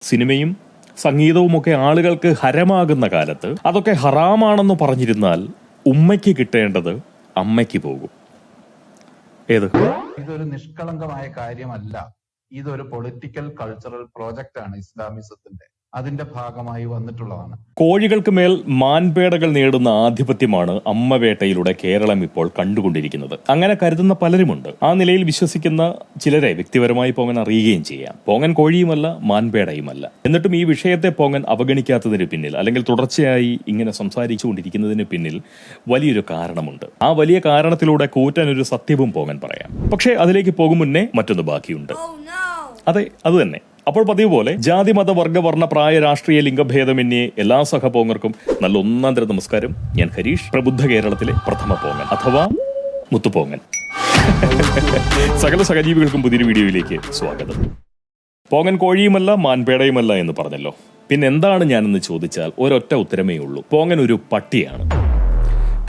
സിനിമയും സംഗീതവുമൊക്കെ ആളുകൾക്ക് ഹരമാകുന്ന കാലത്ത് അതൊക്കെ ഹറാമാണെന്ന് പറഞ്ഞിരുന്നാൽ ഉമ്മയ്ക്ക് കിട്ടേണ്ടത് അമ്മയ്ക്ക് പോകും. ഏത്? ഇതൊരു നിഷ്കളങ്കമായ കാര്യമല്ല. ഇതൊരു പൊളിറ്റിക്കൽ കൾച്ചറൽ പ്രോജക്റ്റ് ആണ് ഇസ്ലാമിസത്തിന്റെ. അതിന്റെ ഭാഗമായി വന്നിട്ടുള്ളതാണ്. കോഴികൾക്ക് മേൽ മാൻപേടകൾ നേടുന്ന ആധിപത്യമാണ് അമ്മവേട്ടയിലൂടെ കേരളം ഇപ്പോൾ കണ്ടുകൊണ്ടിരിക്കുന്നത്. അങ്ങനെ കരുതുന്ന പലരുമുണ്ട്. ആ നിലയിൽ വിശ്വസിക്കുന്ന ചിലരെ വ്യക്തിപരമായി പോങ്ങൻ അറിയുകയും ചെയ്യാം. പോങ്ങൻ കോഴിയുമല്ല, മാൻപേടയുമല്ല. എന്നിട്ടും ഈ വിഷയത്തെ പോങ്ങൻ അവഗണിക്കാത്തതിന് പിന്നിൽ, അല്ലെങ്കിൽ തുടർച്ചയായി ഇങ്ങനെ സംസാരിച്ചുകൊണ്ടിരിക്കുന്നതിന് പിന്നിൽ വലിയൊരു കാരണമുണ്ട്. ആ വലിയ കാരണത്തിലൂടെ കൂറ്റാൻ ഒരു സത്യവും പോങ്ങൻ പറയാം. പക്ഷേ അതിലേക്ക് പോകും മുന്നേ മറ്റൊന്ന് ബാക്കിയുണ്ട്. അതെ, അത് തന്നെ. അപ്പോൾ പതിവ് പോലെ ജാതി, മത, വർഗ, വർണ്ണ, പ്രായ, രാഷ്ട്രീയ, ലിംഗഭേദമന്യേ എല്ലാ സഹപോങ്ങർക്കും നല്ല ഒന്നാം തരം നമസ്കാരം. ഞാൻ ഹരീഷ്, പ്രബുദ്ധ കേരളത്തിലെ പ്രഥമ പോങ്ങൻ അഥവാ മുത്തുപോങ്ങൻ. സകല സഹജീവികൾക്കും പുതിയൊരു വീഡിയോയിലേക്ക് സ്വാഗതം. പോങ്ങൻ കോഴിയുമല്ല, മാൻപേടയുമല്ല എന്ന് പറഞ്ഞല്ലോ. പിന്നെ എന്താണ് ഞാനെന്ന് ചോദിച്ചാൽ ഒരൊറ്റ ഉത്തരമേ ഉള്ളൂ. പോങ്ങൻ ഒരു പട്ടിയാണ്.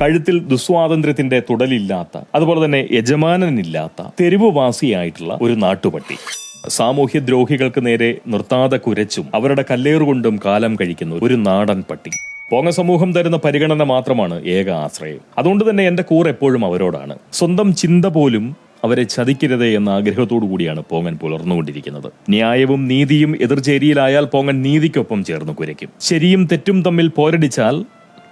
കഴുത്തിൽ ദുസ്വാതന്ത്ര്യത്തിന്റെ തുടലില്ലാത്ത, അതുപോലെ തന്നെ യജമാനനില്ലാത്ത തെരുവുവാസിയായിട്ടുള്ള ഒരു നാട്ടുപട്ടി. സാമൂഹ്യ ദ്രോഹികൾക്ക് നേരെ നിർത്താതെ കുരച്ചും അവരുടെ കല്ലേറുകൊണ്ടും കാലം കഴിക്കുന്ന ഒരു നാടൻ പട്ടി. പോങ്ങ സമൂഹം തരുന്ന പരിഗണന മാത്രമാണ് ഏക ആശ്രയം. അതുകൊണ്ട് തന്നെ എന്റെ കൂർ എപ്പോഴും അവരോടാണ്. സ്വന്തം ചിന്ത പോലും അവരെ ചതിക്കരുതേ എന്ന ആഗ്രഹത്തോടു കൂടിയാണ് പോങ്ങൻ പുലർന്നുകൊണ്ടിരിക്കുന്നത്. ന്യായവും നീതിയും എതിർചേരിയിലായാൽ പോങ്ങൻ നീതിക്കൊപ്പം ചേർന്ന് കുരയ്ക്കും. ശരിയും തെറ്റും തമ്മിൽ പോരടിച്ചാൽ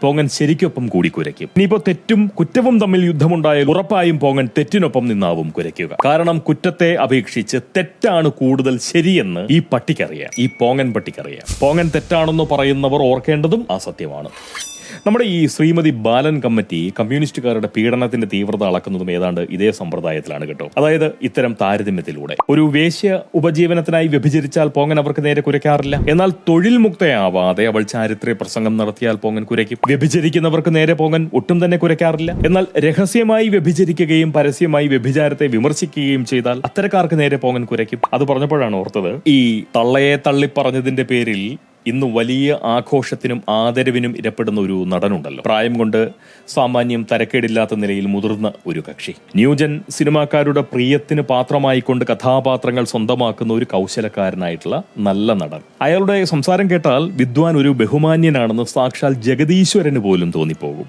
പോങ്ങൻ ശരിക്കൊപ്പം കൂടി കുരയ്ക്കും. ഇനിയിപ്പോ തെറ്റും കുറ്റവും തമ്മിൽ യുദ്ധമുണ്ടായാൽ ഉറപ്പായും പോങ്ങൻ തെറ്റിനൊപ്പം നിന്നാവും കുരയ്ക്കുക. കാരണം കുറ്റത്തെ അപേക്ഷിച്ച് തെറ്റാണ് കൂടുതൽ ശരിയെന്ന് ഈ പട്ടിക്കറിയാം, ഈ പോങ്ങൻ പട്ടിക്കറിയാം. പോങ്ങൻ തെറ്റാണെന്ന് പറയുന്നവർ ഓർക്കേണ്ടതും ആ സത്യമാണ്. നമ്മുടെ ഈ ശ്രീമതി ബാലൻ കമ്മിറ്റി കമ്മ്യൂണിസ്റ്റുകാരുടെ പീഡനത്തിന്റെ തീവ്രത അളക്കുന്നതും ഏതാണ്ട് ഇതേ സമ്പ്രദായത്തിലാണ് കേട്ടോ. അതായത് ഇത്തരം താരതമ്യത്തിലൂടെ ഒരു വേശ്യ ഉപജീവനത്തിനായി വ്യഭിചരിച്ചാൽ പോങ്ങൻ അവർക്ക് നേരെ കുരയ്ക്കാറില്ല. എന്നാൽ തൊഴിൽ മുക്തയാവാതെ അവൾ ചാരിത്ര്യ പ്രസംഗം നടത്തിയാൽ പോങ്ങൻ കുരയ്ക്കും. വ്യഭിചരിക്കുന്നവർക്ക് നേരെ പോങ്ങൻ ഒട്ടും തന്നെ കുരയ്ക്കാറില്ല. എന്നാൽ രഹസ്യമായി വ്യഭിചരിക്കുകയും പരസ്യമായി വ്യഭിചാരത്തെ വിമർശിക്കുകയും ചെയ്താൽ അത്തരക്കാർക്ക് നേരെ പോങ്ങൻ കുരയ്ക്കും. അത് പറഞ്ഞപ്പോഴാണ് ഓർത്തത്, ഈ തള്ളയെ തള്ളിപ്പറഞ്ഞതിന്റെ പേരിൽ ഇന്ന് വലിയ ആഘോഷത്തിനും ആദരവിനും ഇരപ്പെടുന്ന ഒരു നടനുണ്ടല്ലോ. പ്രായം കൊണ്ട് സാമാന്യം തരക്കേടില്ലാത്ത നിലയിൽ മുതിർന്ന ഒരു കക്ഷി. ന്യൂജൻ സിനിമാക്കാരുടെ പ്രിയത്തിന് പാത്രമായിക്കൊണ്ട് കഥാപാത്രങ്ങൾ സ്വന്തമാക്കുന്ന ഒരു കൗശലക്കാരനായിട്ടുള്ള നല്ല നടൻ. അയാളുടെ സംസാരം കേട്ടാൽ വിദ്വാൻ ഒരു ബഹുമാന്യനാണെന്ന് സാക്ഷാൽ ജഗദീശ്വരന് പോലും തോന്നിപ്പോകും.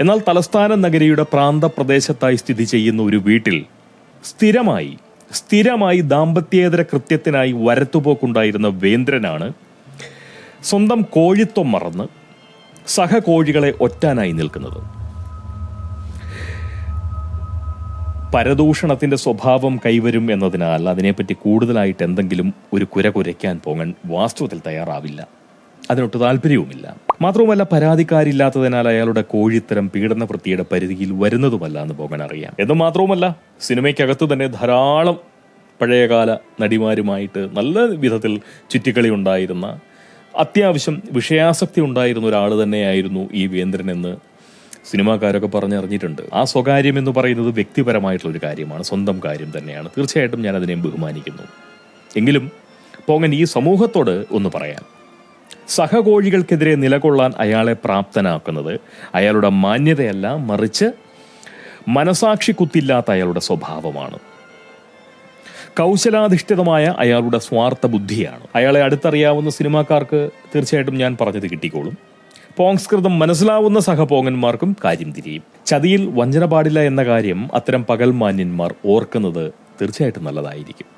എന്നാൽ തലസ്ഥാന നഗരിയുടെ പ്രാന്തപ്രദേശത്തായി സ്ഥിതി ചെയ്യുന്ന ഒരു വീട്ടിൽ സ്ഥിരമായി ദാമ്പത്യേതര കൃത്യത്തിനായി വരത്തുപോക്കുണ്ടായിരുന്ന വേന്ദ്രനാണ് സ്വന്തം കോഴിത്വം മറന്ന് സഹകോഴികളെ ഒറ്റാനായി നിൽക്കുന്നത്. പരദൂഷണത്തിന്റെ സ്വഭാവം കൈവരും എന്നതിനാൽ അതിനെപ്പറ്റി കൂടുതലായിട്ട് എന്തെങ്കിലും ഒരു കുരയ്ക്കാൻ പോങ്ങൻ വാസ്തവത്തിൽ തയ്യാറാവില്ല. അതിനൊട്ട് താല്പര്യവുമില്ല. മാത്രവുമല്ല, പരാതിക്കാരില്ലാത്തതിനാൽ അയാളുടെ കോഴിത്തരം പീഡനവൃത്തിയുടെ പരിധിയിൽ വരുന്നതുമല്ല എന്ന് പോങ്ങൻ അറിയാം. എന്ന് മാത്രവുമല്ല, സിനിമയ്ക്കകത്ത് തന്നെ ധാരാളം പഴയകാല നടിമാരുമായിട്ട് നല്ല വിധത്തിൽ ചുറ്റിക്കളി ഉണ്ടായിരുന്ന, അത്യാവശ്യം വിഷയാസക്തി ഉണ്ടായിരുന്ന ഒരാൾ തന്നെയായിരുന്നു ഈ വേന്ദ്രൻ എന്ന് സിനിമാക്കാരൊക്കെ പറഞ്ഞറിഞ്ഞിട്ടുണ്ട്. ആ സ്വകാര്യം എന്ന് പറയുന്നത് വ്യക്തിപരമായിട്ടുള്ളൊരു കാര്യമാണ്, സ്വന്തം കാര്യം തന്നെയാണ്. തീർച്ചയായിട്ടും ഞാൻ അതിനെ ബഹുമാനിക്കുന്നു. എങ്കിലും പോങ്ങൻ ഈ സമൂഹത്തോട് ഒന്ന് പറയാം. സഹകോഴികൾക്കെതിരെ നിലകൊള്ളാൻ അയാളെ പ്രാപ്തനാക്കുന്നത് അയാളുടെ മാന്യതയല്ല, മറിച്ച് മനസാക്ഷി കുത്തില്ലാത്ത അയാളുടെ സ്വഭാവമാണ്. കൗശലാധിഷ്ഠിതമായ അയാളുടെ സ്വാർത്ഥ ബുദ്ധിയാണ്. അയാളെ അടുത്തറിയാവുന്ന സിനിമാക്കാർക്ക് തീർച്ചയായിട്ടും ഞാൻ പറഞ്ഞത് കിട്ടിക്കോളും. പോങ്സ്കൃതം മനസ്സിലാവുന്ന സഹപോങ്ങന്മാർക്കും കാര്യം തിരിയും. ചതിയിൽ വഞ്ചന പാടില്ല എന്ന കാര്യം അത്തരം പകൽ മാന്യന്മാർ ഓർക്കുന്നത് തീർച്ചയായിട്ടും നല്ലതായിരിക്കും.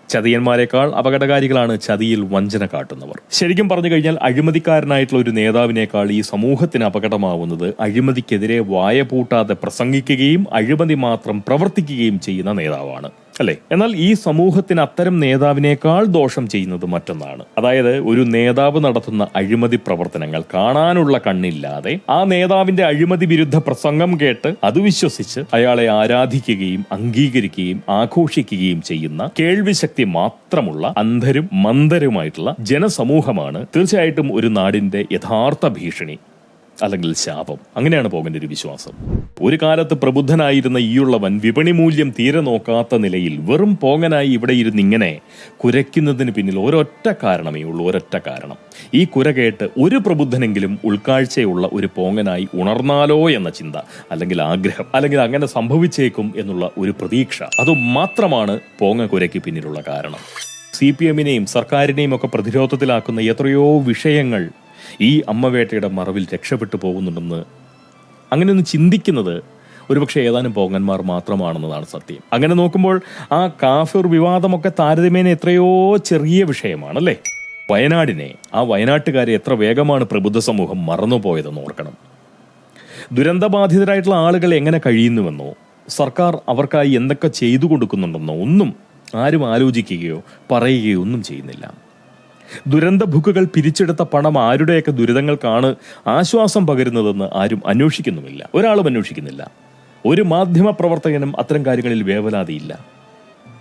ചതിയന്മാരെക്കാൾ അപകടകാരികളാണ് ചതിയിൽ വഞ്ചന കാട്ടുന്നവർ. ശരിക്കും പറഞ്ഞു കഴിഞ്ഞാൽ അഴിമതിക്കാരനായിട്ടുള്ള ഒരു നേതാവിനേക്കാൾ ഈ സമൂഹത്തിന് അപകടമാവുന്നത് അഴിമതിക്കെതിരെ വായ പൂട്ടാതെ പ്രസംഗിക്കുകയും അഴിമതി മാത്രം പ്രവർത്തിക്കുകയും ചെയ്യുന്ന നേതാവാണ്, അല്ലെ? എന്നാൽ ഈ സമൂഹത്തിന് അത്തരം നേതാവിനേക്കാൾ ദോഷം ചെയ്യുന്നത് മറ്റൊന്നാണ്. അതായത് ഒരു നേതാവ് നടത്തുന്ന അഴിമതി പ്രവർത്തനങ്ങൾ കാണാനുള്ള കണ്ണില്ലാതെ ആ നേതാവിന്റെ അഴിമതി വിരുദ്ധ പ്രസംഗം കേട്ട് അത് വിശ്വസിച്ച് അയാളെ ആരാധിക്കുകയും അംഗീകരിക്കുകയും ആഘോഷിക്കുകയും ചെയ്യുന്ന കേൾവിശക്തി മാത്രമുള്ള അന്ധരും മന്ദരുമായിട്ടുള്ള ജനസമൂഹമാണ് തീർച്ചയായിട്ടും ഒരു നാടിന്റെ യഥാർത്ഥ ഭീഷണി, അല്ലെങ്കിൽ ശാപം. അങ്ങനെയാണ് പോങ്ങന്റെ ഒരു വിശ്വാസം. ഒരു കാലത്ത് പ്രബുദ്ധനായിരുന്ന ഈയുള്ളവൻ വിപണി മൂല്യം തീരെ നോക്കാത്ത നിലയിൽ വെറും പോങ്ങനായി ഇവിടെ ഇരുന്നിങ്ങനെ കുരയ്ക്കുന്നതിന് പിന്നിൽ ഒരൊറ്റ കാരണമേ ഉള്ളൂ, ഒരൊറ്റ കാരണം. ഈ കുര കേട്ട് ഒരു പ്രബുദ്ധനെങ്കിലും ഉൾക്കാഴ്ചയുള്ള ഒരു പോങ്ങനായി ഉണർന്നാലോ എന്ന ചിന്ത, അല്ലെങ്കിൽ ആഗ്രഹം, അല്ലെങ്കിൽ അങ്ങനെ സംഭവിച്ചേക്കും എന്നുള്ള ഒരു പ്രതീക്ഷ, അതുമാത്രമാണ് പോങ്ങ കുരയ്ക്ക് പിന്നിലുള്ള കാരണം. CPM-നെയും സർക്കാരിനെയും ഒക്കെ പ്രതിരോധത്തിലാക്കുന്ന എത്രയോ വിഷയങ്ങൾ ഈ അമ്മവേട്ടയുടെ മറവിൽ രക്ഷപ്പെട്ടു പോകുന്നുണ്ടെന്ന് അങ്ങനെയൊന്ന് ചിന്തിക്കുന്നത് ഒരുപക്ഷെ ഏതാനും പോങ്ങന്മാർ മാത്രമാണെന്നതാണ് സത്യം. അങ്ങനെ നോക്കുമ്പോൾ ആ കാഫിർ വിവാദമൊക്കെ താരതമ്യേന എത്രയോ ചെറിയ വിഷയമാണല്ലേ. ആ വയനാട്ടുകാരെ എത്ര വേഗമാണ് പ്രബുദ്ധ സമൂഹം മറന്നുപോയതെന്ന് ഓർക്കണം. ദുരന്തബാധിതരായിട്ടുള്ള ആളുകൾ എങ്ങനെ കഴിയുന്നുവെന്നോ സർക്കാർ അവർക്കായി എന്തൊക്കെ ചെയ്തു കൊടുക്കുന്നുണ്ടെന്നോ ഒന്നും ആരും ആലോചിക്കുകയോ പറയുകയോ ഒന്നും ചെയ്യുന്നില്ല. ദുരന്ത ബുക്കുകൾ പിരിച്ചെടുത്ത പണം ആരുടെയൊക്കെ ദുരിതങ്ങൾക്കാണ് ആശ്വാസം പകരുന്നതെന്ന് ആരും അന്വേഷിക്കുന്നുമില്ല. ഒരാളും അന്വേഷിക്കുന്നില്ല. ഒരു മാധ്യമ പ്രവർത്തകനും അത്തരം കാര്യങ്ങളിൽ വേവലാതിയില്ല.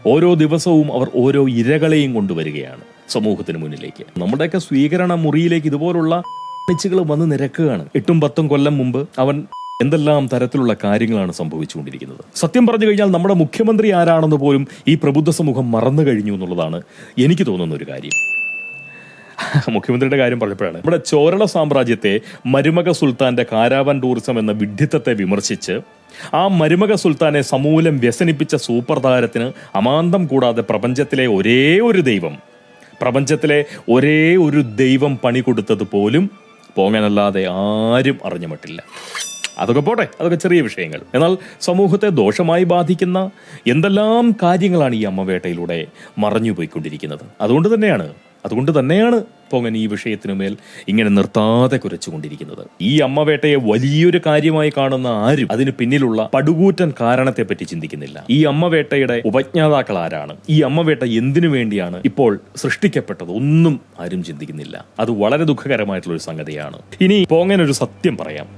ഓരോ ദിവസവും അവർ ഓരോ ഇരകളെയും കൊണ്ടുവരികയാണ് സമൂഹത്തിന് മുന്നിലേക്ക്. നമ്മുടെയൊക്കെ സ്വീകരണ മുറിയിലേക്ക് ഇതുപോലുള്ള ിച്ചുകൾ വന്ന് നിരക്കുകയാണ്. 8-10 കൊല്ലം മുമ്പ് അവൻ എന്തെല്ലാം തരത്തിലുള്ള കാര്യങ്ങളാണ് സംഭവിച്ചുകൊണ്ടിരിക്കുന്നത്. സത്യം പറഞ്ഞു കഴിഞ്ഞാൽ നമ്മുടെ മുഖ്യമന്ത്രി ആരാണെന്ന് പോലും ഈ പ്രബുദ്ധ സമൂഹം മറന്നു കഴിഞ്ഞു എന്നുള്ളതാണ് എനിക്ക് തോന്നുന്ന ഒരു കാര്യം. മുഖ്യമന്ത്രിയുടെ കാര്യം പറഞ്ഞപ്പോഴാണ് നമ്മുടെ ചോരള സാമ്രാജ്യത്തെ മരുമക സുൽത്താന്റെ കാരാവൻ ടൂറിസം എന്ന വിഡ്ഢിത്തത്തെ വിമർശിച്ച് ആ മരുമക സുൽത്താനെ സമൂലം വ്യസനിപ്പിച്ച സൂപ്പർ താരത്തിന് അമാന്തം കൂടാതെ പ്രപഞ്ചത്തിലെ ഒരേ ഒരു ദൈവം പണി കൊടുത്തത് പോലും പോങ്ങനല്ലാതെ ആരും അറിഞ്ഞുമട്ടില്ല. അതൊക്കെ പോട്ടെ, അതൊക്കെ ചെറിയ വിഷയങ്ങൾ. എന്നാൽ സമൂഹത്തെ ദോഷമായി ബാധിക്കുന്ന എന്തെല്ലാം കാര്യങ്ങളാണ് ഈ അമ്മവേട്ടയിലൂടെ മറഞ്ഞുപോയിക്കൊണ്ടിരിക്കുന്നത്. അതുകൊണ്ട് തന്നെയാണ് പോങ്ങൻ ഈ വിഷയത്തിനുമേൽ ഇങ്ങനെ നിർത്താതെ കുരച്ചുകൊണ്ടിരിക്കുന്നത്. ഈ അമ്മവേട്ടയെ വലിയൊരു കാര്യമായി കാണുന്ന ആരും അതിന് പിന്നിലുള്ള പടുകൂറ്റൻ കാരണത്തെപ്പറ്റി ചിന്തിക്കുന്നില്ല. ഈ അമ്മവേട്ടയുടെ ഉപജ്ഞാതാക്കൾ ആരാണ്, ഈ അമ്മവേട്ട എന്തിനു വേണ്ടിയാണ് ഇപ്പോൾ സൃഷ്ടിക്കപ്പെട്ടത്, ഒന്നും ആരും ചിന്തിക്കുന്നില്ല. അത് വളരെ ദുഃഖകരമായിട്ടുള്ള ഒരു സംഗതിയാണ്. ഇനി പോങ്ങൻ ഒരു സത്യം പറയാം.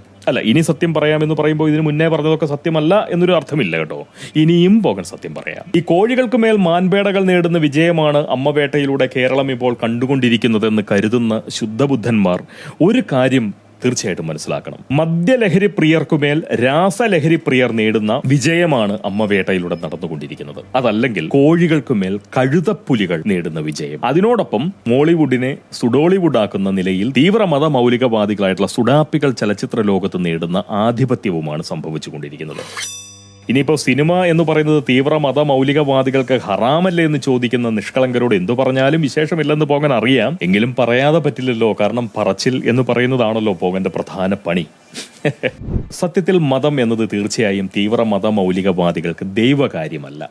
ഇനി സത്യം പറയാമെന്ന് പറയുമ്പോൾ ഇതിന് മുന്നേ പറഞ്ഞതൊക്കെ സത്യമല്ല എന്നൊരു അർത്ഥമില്ല കേട്ടോ. ഇനിയും പോകൻ സത്യം പറയാം. ഈ കോഴികൾക്ക് മേൽ മാൻപേടകൾ നേടുന്ന വിജയമാണ് അമ്മവേട്ടയിലൂടെ കേരളം ഇപ്പോൾ കണ്ടുകൊണ്ടിരിക്കുന്നതെന്ന് കരുതുന്ന ശുദ്ധബുദ്ധന്മാർ ഒരു കാര്യം തീർച്ചയായിട്ടും മനസ്സിലാക്കണം. മദ്യലഹരി പ്രിയർക്കുമേൽ രാസലഹരി പ്രിയർ നേടുന്ന വിജയമാണ് അമ്മവേട്ടയിലൂടെ നടന്നുകൊണ്ടിരിക്കുന്നത്. അതല്ലെങ്കിൽ കോഴികൾക്കുമേൽ കഴുതപ്പുലികൾ നേടുന്ന വിജയം. അതിനോടൊപ്പം മോളിവുഡിനെ സുഡോളിവുഡ് ആക്കുന്ന നിലയിൽ തീവ്രമത മൗലികവാദികളായിട്ടുള്ള സുഡാപ്പികൾ ചലച്ചിത്ര ലോകത്ത് നേടുന്ന ആധിപത്യവുമാണ് സംഭവിച്ചുകൊണ്ടിരിക്കുന്നത്. ഇനിയിപ്പോൾ സിനിമ എന്ന് പറയുന്നത് തീവ്രമത മൗലികവാദികൾക്ക് ഹറാമല്ലേ എന്ന് ചോദിക്കുന്ന നിഷ്കളങ്കരോട് എന്തു പറഞ്ഞാലും വിശേഷമില്ലെന്ന് പോകാൻ അറിയാം. എങ്കിലും പറയാതെ പറ്റില്ലല്ലോ, കാരണം പറച്ചിൽ എന്ന് പറയുന്നതാണല്ലോ പോകന്റെ പ്രധാന പണി. സത്യത്തിൽ മതം എന്നത് തീർച്ചയായും തീവ്രമത മൗലികവാദികൾക്ക് ദൈവകാര്യമല്ല.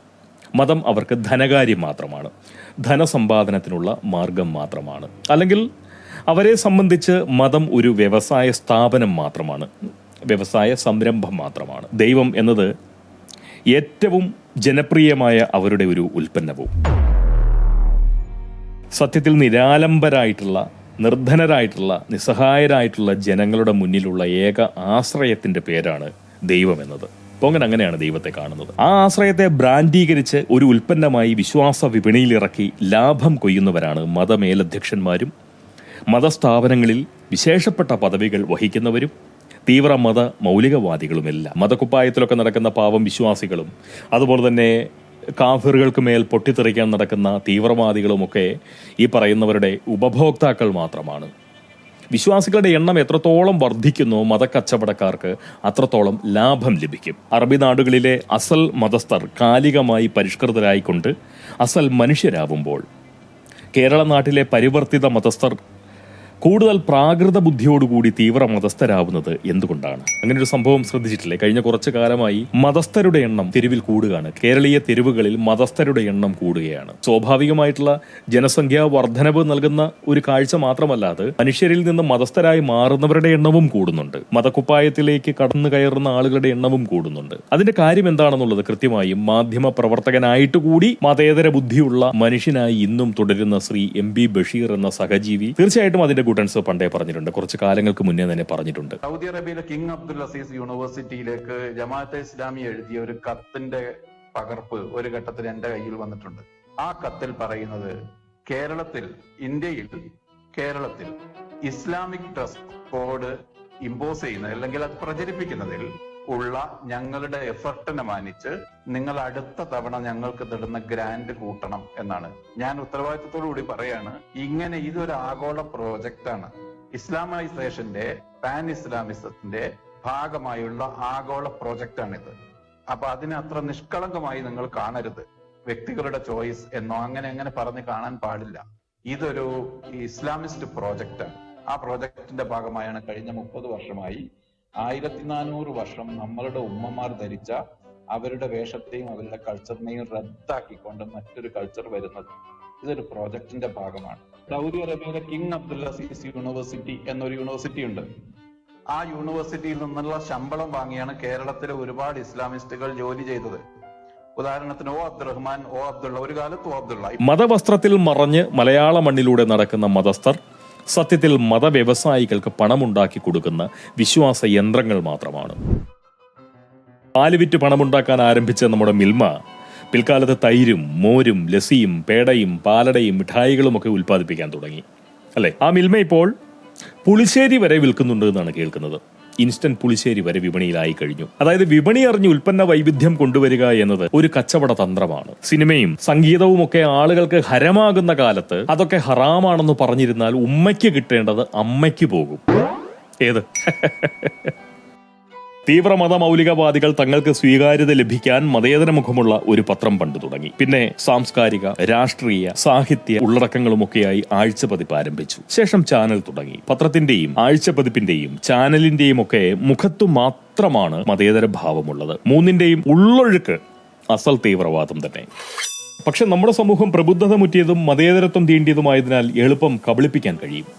മതം അവർക്ക് ധനകാര്യം മാത്രമാണ്, ധനസമ്പാദനത്തിനുള്ള മാർഗം മാത്രമാണ്. അല്ലെങ്കിൽ അവരെ സംബന്ധിച്ച് മതം ഒരു വ്യവസായ സ്ഥാപനം മാത്രമാണ്, വ്യവസായ സംരംഭം മാത്രമാണ്. ദൈവം എന്നത് ഏറ്റവും ജനപ്രിയമായ അവരുടെ ഒരു ഉൽപ്പന്നവും. സത്യത്തിൽ നിരാലംബരായിട്ടുള്ള, നിർധനരായിട്ടുള്ള, നിസ്സഹായരായിട്ടുള്ള ജനങ്ങളുടെ മുന്നിലുള്ള ഏക ആശ്രയത്തിന്റെ പേരാണ് ദൈവം എന്നത്. പോങ്ങൻ അങ്ങനെയാണ് ദൈവത്തെ കാണുന്നത്. ആ ആശ്രയത്തെ ബ്രാൻഡീകരിച്ച് ഒരു ഉൽപ്പന്നമായി വിശ്വാസ വിപണിയിലിറക്കി ലാഭം കൊയ്യുന്നവരാണ് മതമേലധ്യക്ഷന്മാരും മതസ്ഥാപനങ്ങളിൽ വിശേഷപ്പെട്ട പദവികൾ വഹിക്കുന്നവരും തീവ്രമത മൗലികവാദികളുമെല്ലാം. മതക്കുപ്പായത്തിലൊക്കെ നടക്കുന്ന പാവം വിശ്വാസികളും അതുപോലെ തന്നെ കാഫിറുകൾക്ക് മേൽ പൊട്ടിത്തെറിക്കാൻ നടക്കുന്ന തീവ്രവാദികളുമൊക്കെ ഈ പറയുന്നവരുടെ ഉപഭോക്താക്കൾ മാത്രമാണ്. വിശ്വാസികളുടെ എണ്ണം എത്രത്തോളം വർദ്ധിക്കുന്നോ മതക്കച്ചവടക്കാർക്ക് അത്രത്തോളം ലാഭം ലഭിക്കും. അറബി നാടുകളിലെ അസൽ മതസ്ഥർ കാലികമായി പരിഷ്കൃതരായിക്കൊണ്ട് അസൽ മനുഷ്യരാവുമ്പോൾ കേരള നാട്ടിലെ പരിവർത്തിത മതസ്ഥർ കൂടുതൽ പ്രാകൃത ബുദ്ധിയോടുകൂടി തീവ്ര മതസ്ഥരാവുന്നത് എന്തുകൊണ്ടാണ്? അങ്ങനെ ഒരു സംഭവം ശ്രദ്ധിച്ചിട്ടില്ലേ? കഴിഞ്ഞ കുറച്ചു കാലമായി മതസ്ഥരുടെ എണ്ണം തെരുവിൽ കൂടുകയാണ്. കേരളീയ തെരുവുകളിൽ മതസ്ഥരുടെ എണ്ണം കൂടുകയാണ്. സ്വാഭാവികമായിട്ടുള്ള ജനസംഖ്യാ വർധനവ് നൽകുന്ന ഒരു കാഴ്ച മാത്രമല്ലാതെ മനുഷ്യരിൽ നിന്ന് മതസ്ഥരായി മാറുന്നവരുടെ എണ്ണവും കൂടുന്നുണ്ട്. മതക്കുപ്പായത്തിലേക്ക് കടന്നു കയറുന്ന ആളുകളുടെ എണ്ണവും കൂടുന്നുണ്ട്. അതിന്റെ കാര്യം എന്താണെന്നുള്ളത് കൃത്യമായും മാധ്യമ പ്രവർത്തകനായിട്ട് കൂടി മതേതര ബുദ്ധിയുള്ള മനുഷ്യനായി ഇന്നും തുടരുന്ന ശ്രീ MB ബഷീർ എന്ന സഹജീവി തീർച്ചയായിട്ടും അതിന്റെ പണ്ടേ പറഞ്ഞിട്ടുണ്ട്, കുറച്ച് കാലങ്ങൾക്ക് മുന്നേ തന്നെ പറഞ്ഞിട്ടുണ്ട്. സൗദി അറേബ്യയിലെ കിങ് അബ്ദുൽ അസീസ് യൂണിവേഴ്സിറ്റിയിലേക്ക് ജമാഅത്തെ ഇസ്ലാമി എഴുതിയ ഒരു കത്തിന്റെ പകർപ്പ് ഒരു ഘട്ടത്തിൽ എന്റെ കയ്യിൽ വന്നിട്ടുണ്ട്. ആ കത്തിൽ പറയുന്നത് ഇന്ത്യയിൽ ഇസ്ലാമിക് ഡ്രസ് കോഡ് ഇമ്പോസ് ചെയ്യുന്നത് അല്ലെങ്കിൽ അത് പ്രചരിപ്പിക്കുന്നതിൽ ഉള്ള ഞങ്ങളുടെ എഫർട്ടിനെ മാനിച്ച് നിങ്ങൾ അടുത്ത തവണ ഞങ്ങൾക്ക് തരുന്ന ഗ്രാൻഡ് കൂട്ടണം എന്നാണ്. ഞാൻ ഉത്തരവാദിത്വത്തോടു കൂടി പറയാണ്, ഇങ്ങനെ ഇതൊരു ആഗോള പ്രോജക്റ്റാണ്. ഇസ്ലാമൈസേഷന്റെ പാൻ ഇസ്ലാമിസത്തിന്റെ ഭാഗമായുള്ള ആഗോള പ്രോജക്റ്റാണിത്. അപ്പൊ അതിനെ അത്ര നിഷ്കളങ്കമായി നിങ്ങൾ കാണരുത്. വ്യക്തികളുടെ ചോയ്സ് എന്നോ അങ്ങനെ പറഞ്ഞ് കാണാൻ പാടില്ല. ഇതൊരു ഇസ്ലാമിസ്റ്റ് പ്രോജക്റ്റാണ്. ആ പ്രോജക്റ്റിന്റെ ഭാഗമായാണ് കഴിഞ്ഞ 30 വർഷമായി 1400 വർഷം നമ്മളുടെ ഉമ്മമാർ ധരിച്ച അവരുടെ വേഷത്തെയും അവരുടെ കൾച്ചറിനെയും റദ്ദാക്കിക്കൊണ്ട് മറ്റൊരു കൾച്ചർ വരുന്നത്. ഇതൊരു പ്രോജക്റ്റിന്റെ ഭാഗമാണ്. സൗദി അറേബ്യയിലെ കിങ് അബ്ദുൽ അസീസ് യൂണിവേഴ്സിറ്റി എന്നൊരു യൂണിവേഴ്സിറ്റി ഉണ്ട്. ആ യൂണിവേഴ്സിറ്റിയിൽ നിന്നുള്ള ശമ്പളം വാങ്ങിയാണ് കേരളത്തിലെ ഒരുപാട് ഇസ്ലാമിസ്റ്റുകൾ ജോലി ചെയ്തത്. ഉദാഹരണത്തിന് ഒ അബ്ദുറഹ്മാൻ, ഒ അബ്ദുള്ള, ഒരു കാലത്ത് ഒ അബ്ദുള്ള. മതവസ്ത്രത്തിൽ മറഞ്ഞ് മലയാള മണ്ണിലൂടെ നടക്കുന്ന മതസ്ഥർ സത്യത്തിൽ മതവ്യവസായികൾക്ക് പണമുണ്ടാക്കി കൊടുക്കുന്ന വിശ്വാസ യന്ത്രങ്ങൾ മാത്രമാണ്. പാല് വിറ്റ് പണമുണ്ടാക്കാൻ ആരംഭിച്ച നമ്മുടെ മിൽമ പിൽക്കാലത്ത് തൈരും മോരും ലസ്സിയും പേടയും പാലടയും മിഠായികളുമൊക്കെ ഉൽപ്പാദിപ്പിക്കാൻ തുടങ്ങി, അല്ലെ? ആ മിൽമ ഇപ്പോൾ പുളിശ്ശേരി വരെ വിൽക്കുന്നുണ്ട് എന്നാണ് കേൾക്കുന്നത്. ഇൻസ്റ്റന്റ് പുളിശ്ശേരി വരെ വിപണിയിലായി കഴിഞ്ഞു. അതായത് വിപണി അറിഞ്ഞ് ഉൽപ്പന്ന വൈവിധ്യം കൊണ്ടുവരിക എന്നത് ഒരു കച്ചവട തന്ത്രമാണ്. സിനിമയും സംഗീതവും ഒക്കെ ആളുകൾക്ക് ഹരമാകുന്ന കാലത്ത് അതൊക്കെ ഹറാമാണെന്ന് പറഞ്ഞിരുന്നാൽ ഉമ്മയ്ക്ക് കിട്ടേണ്ടത് അമ്മയ്ക്ക് പോകും. ഏത് തീവ്രമത മൗലികവാദികൾ തങ്ങൾക്ക് സ്വീകാര്യത ലഭിക്കാൻ മതേതര മുഖമുള്ള ഒരു പത്രം പണ്ടു തുടങ്ങി. പിന്നെ സാംസ്കാരിക, രാഷ്ട്രീയ, സാഹിത്യ ഉള്ളടക്കങ്ങളുമൊക്കെയായി ആഴ്ചപ്പതിപ്പ് ആരംഭിച്ചു. ശേഷം ചാനൽ തുടങ്ങി. പത്രത്തിന്റെയും ആഴ്ചപ്പതിപ്പിന്റെയും ചാനലിന്റെയും ഒക്കെ മുഖത്തു മാത്രമാണ് മതേതര ഭാവമുള്ളത്. മൂന്നിന്റെയും ഉള്ളൊഴുക്ക് അസൽ തീവ്രവാദം തന്നെ. പക്ഷെ നമ്മുടെ സമൂഹം പ്രബുദ്ധത മുറ്റിയതും മതേതരത്വം തീണ്ടിയതുമായതിനാൽ എളുപ്പം കബളിപ്പിക്കാൻ കഴിയും.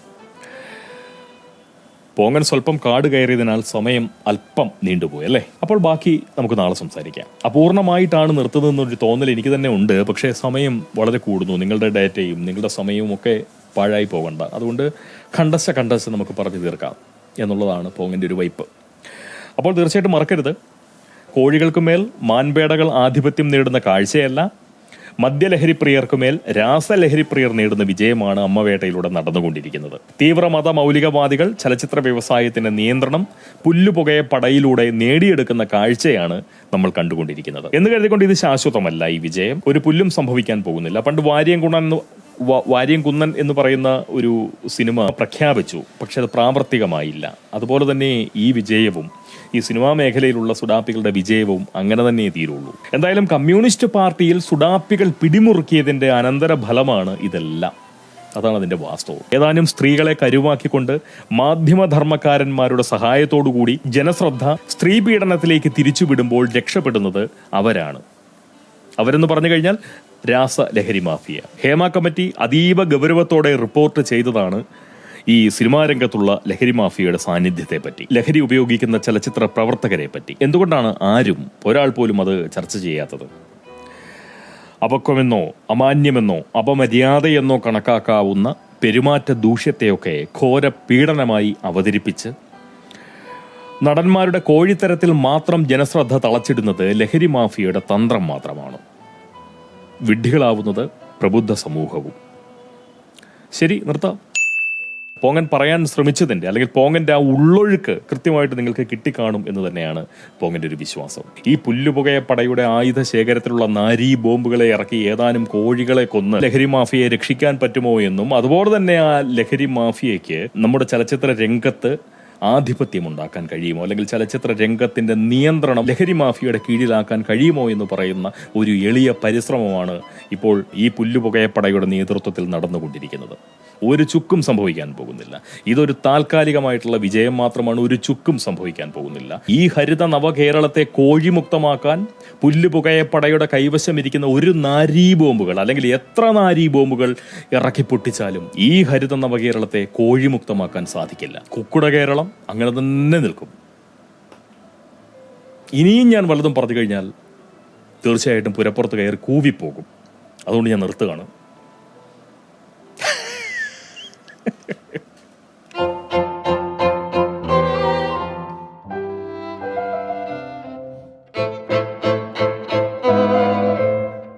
പോങ്ങൻ സ്വല്പം കാട് കയറിയതിനാൽ സമയം അല്പം നീണ്ടുപോയി, അല്ലേ? അപ്പോൾ ബാക്കി നമുക്ക് നാളെ സംസാരിക്കാം. അപൂർണമായിട്ടാണ് നിർത്തുന്നതെന്നൊരു തോന്നൽ എനിക്ക് തന്നെ ഉണ്ട്. പക്ഷേ സമയം വളരെ കൂടുന്നു. നിങ്ങളുടെ ഡേറ്റയും നിങ്ങളുടെ സമയവും ഒക്കെ പാഴായി പോകണ്ട. അതുകൊണ്ട് കണ്ടശ നമുക്ക് പറഞ്ഞു തീർക്കാം എന്നുള്ളതാണ് പോങ്ങൻ്റെ ഒരു വൈപ്പ്. അപ്പോൾ തീർച്ചയായിട്ടും മറക്കരുത്, കോഴികൾക്കുമേൽ മാൻപേടകൾ ആധിപത്യം നേടുന്ന കാഴ്ചയല്ല, മദ്യലഹരി പ്രിയർക്കുമേൽ രാസലഹരി പ്രിയർ നേടുന്ന വിജയമാണ് അമ്മവേട്ടയിലൂടെ നടന്നുകൊണ്ടിരിക്കുന്നത്. തീവ്രമത മൗലികവാദികൾ ചലച്ചിത്ര വ്യവസായത്തിന്റെ നിയന്ത്രണം പുല്ലുപുകയ പടയിലൂടെ നേടിയെടുക്കുന്ന കാഴ്ചയാണ് നമ്മൾ കണ്ടുകൊണ്ടിരിക്കുന്നത്. എന്ന് കരുതിക്കൊണ്ട് ഇത് ശാശ്വതമല്ല. ഈ വിജയം ഒരു പുല്ലും സംഭവിക്കാൻ പോകുന്നില്ല. പണ്ട് വാര്യംകുന്നൻ എന്ന് പറയുന്ന ഒരു സിനിമ പ്രഖ്യാപിച്ചു, പക്ഷെ അത് പ്രാവർത്തികമായില്ല. അതുപോലെ തന്നെ ഈ വിജയവും, ഈ സിനിമാ മേഖലയിലുള്ള സുഡാപ്പികളുടെ വിജയവും അങ്ങനെ തന്നെ തീരുള്ളൂ. എന്തായാലും കമ്മ്യൂണിസ്റ്റ് പാർട്ടിയിൽ സുഡാപ്പികൾ പിടിമുറുക്കിയതിന്റെ അനന്തരഫലമാണ് ഇതെല്ലാം. അതാണ് അതിന്റെ വാസ്തവം. ഏതാനും സ്ത്രീകളെ കരുവാക്കിക്കൊണ്ട് മാധ്യമധർമ്മക്കാരന്മാരുടെ സഹായത്തോടുകൂടി ജനശ്രദ്ധ സ്ത്രീ പീഡനത്തിലേക്ക് തിരിച്ചുവിടുമ്പോൾ രക്ഷപ്പെടുന്നത് അവരാണ്. അവരെന്ന് പറഞ്ഞു കഴിഞ്ഞാൽ രാസലഹരി മാഫിയ. ഹേമ കമ്മിറ്റി അതീവ ഗൗരവത്തോടെ റിപ്പോർട്ട് ചെയ്തതാണ് ഈ സിനിമാ രംഗത്തുള്ള ലഹരി മാഫിയയുടെ സാന്നിധ്യത്തെ പറ്റി, ലഹരി ഉപയോഗിക്കുന്ന ചലച്ചിത്ര പ്രവർത്തകരെ പറ്റി. എന്തുകൊണ്ടാണ് ആരും, ഒരാൾ പോലും അത് ചർച്ച ചെയ്യാത്തത്? അപക്വമെന്നോ അമാന്യമെന്നോ അപമര്യാദയെന്നോ കണക്കാക്കാവുന്ന പെരുമാറ്റ ദൂഷ്യത്തെയൊക്കെ ഘോര പീഡനമായി അവതരിപ്പിച്ച് നടന്മാരുടെ കോഴിത്തരത്തിൽ മാത്രം ജനശ്രദ്ധ തളച്ചിടുന്നത് ലഹരി മാഫിയയുടെ തന്ത്രം മാത്രമാണ്. വിഡ്ഢികളാവുന്നത് പ്രബുദ്ധ സമൂഹവും. ശരി, നിർത്താം. പോങ്ങൻ പറയാൻ ശ്രമിച്ചതിന്റെ, അല്ലെങ്കിൽ പോങ്ങന്റെ ആ ഉള്ളൊഴുക്ക് കൃത്യമായിട്ട് നിങ്ങൾക്ക് കിട്ടിക്കാണും എന്ന് തന്നെയാണ് പോങ്ങന്റെ ഒരു വിശ്വാസം. ഈ പുല്ലുപുകയ പടയുടെ ആയുധ ശേഖരത്തിലുള്ള നാരീ ബോംബുകളെ ഇറക്കി ഏതാനും കോഴികളെ കൊന്ന് ലഹരി മാഫിയയെ രക്ഷിക്കാൻ പറ്റുമോ എന്നും, അതുപോലെ തന്നെ ആ ലഹരി മാഫിയയ്ക്ക് നമ്മുടെ ചലച്ചിത്ര രംഗത്ത് ആധിപത്യമുണ്ടാക്കാൻ കഴിയുമോ, അല്ലെങ്കിൽ ചലച്ചിത്ര രംഗത്തിന്റെ നിയന്ത്രണം ലഹരി മാഫിയയുടെ കീഴിലാക്കാൻ കഴിയുമോ എന്ന് പറയുന്ന ഒരു എളിയ പരിശ്രമമാണ് ഇപ്പോൾ ഈ പുല്ലുപുകയപ്പടയുടെ നേതൃത്വത്തിൽ നടന്നുകൊണ്ടിരിക്കുന്നത്. ഒരു ചുക്കും സംഭവിക്കാൻ പോകുന്നില്ല. ഇതൊരു താൽക്കാലികമായിട്ടുള്ള വിജയം മാത്രമാണ്. ഒരു ചുക്കും സംഭവിക്കാൻ പോകുന്നില്ല. ഈ ഹരിത നവകേരളത്തെ കോഴിമുക്തമാക്കാൻ പുല്ലുപുകയപ്പടയുടെ കൈവശമിരിക്കുന്ന ഒരു നാരീ ബോംബുകൾ, അല്ലെങ്കിൽ എത്ര നാരീ ബോംബുകൾ ഇറക്കി പൊട്ടിച്ചാലും ഈ ഹരിത നവകേരളത്തെ കോഴിമുക്തമാക്കാൻ സാധിക്കില്ല. കുക്കുട കേരളം അങ്ങനെ തന്നെ നിൽക്കും. ഇനിയും ഞാൻ വല്ലതും പറഞ്ഞു കഴിഞ്ഞാൽ തീർച്ചയായിട്ടും പുരപ്പുറത്ത് കയറി കൂവിപ്പോകും. അതുകൊണ്ട് ഞാൻ നിർത്തുകയാണ്.